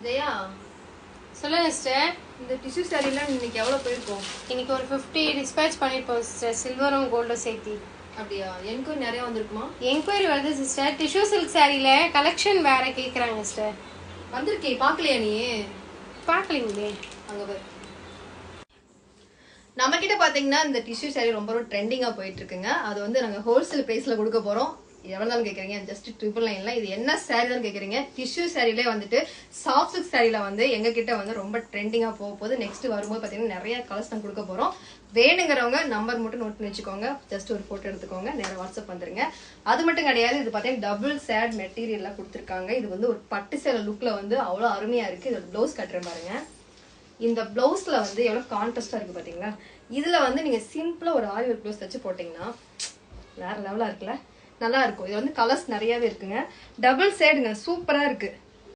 ஜெயா சொல்லுங்க சிஸ்டர். இந்த டிஷ்யூ சாரீலாம் இன்னைக்கு எவ்வளோ போயிருக்கோம்? இன்னைக்கு ஒரு 50 டிஸ்பேச் பண்ணிருப்போம் சிஸ்டர், சில்வரும் கோல்டும் சேர்த்து. அப்படியா? எனக்கும் நிறைய வந்திருக்குமா? என்கொயரி வருது சிஸ்டர். டிஷ்யூ சில்க் சாரியில கலெக்ஷன் வேற கேட்குறாங்க சிஸ்டர். வந்திருக்கே, பார்க்கலையா நீ? பார்க்கலீங்களே. அங்கே பாரு. நம்ம கிட்ட பாத்தீங்கன்னா இந்த டிஷ்யூ சாரி ரொம்ப ட்ரெண்டிங்கா போயிட்டு இருக்குங்க. அது வந்து நாங்க ஹோல்சேல் பிரைஸ்ல கொடுக்க போறோம். எவ்வளவு தான் கேக்குறீங்க? ஜஸ்ட் 999. இது என்ன சாரி தான் கேக்குறீங்க? டிஷ்யூ சாரிலே வந்துட்டு சாஃப்ட் சில்க் சாரில வந்து எங்க கிட்ட வந்து ரொம்ப ட்ரெண்டிங்கா போக போகுது. நெக்ஸ்ட் வரும்போது பாத்தீங்கன்னா நிறைய கலர்ஸ் தான் கொடுக்க போறோம். வேணுங்கிறவங்க நம்பர் மட்டும் நோட் பண்ணி வச்சுக்கோங்க. ஜஸ்ட் ஒரு போட்டோ எடுத்துக்கோங்க, நேரம் வாட்ஸ்அப் வந்துருங்க. அது மட்டும் கிடையாது, இது பாத்தீங்கன்னா டபுள் சேட் மெட்டீரியல்ல கொடுத்துருக்காங்க. இது வந்து ஒரு பட்டு சேலை லுக்ல வந்து அவ்வளவு அருமையா இருக்கு. இதோட ப்ளவுஸ் கட்டுறேன் பாருங்க. இந்த பிளவுஸ்ல வந்து எவ்வளவு கான்ட்ராஸ்டா இருக்கு பாத்தீங்களா? இதுல வந்து நீங்க சிம்பிளா ஒரு ஆரி ஒர்க் ப்ளவுஸ் தச்சு போட்டீங்கன்னா வேற லெவலா இருக்குல்ல, நல்லா இருக்கும். இது வந்து கலர்ஸ் நிறையவே இருக்குங்க. டபுள் சைடுங்க, சூப்பரா இருக்கு.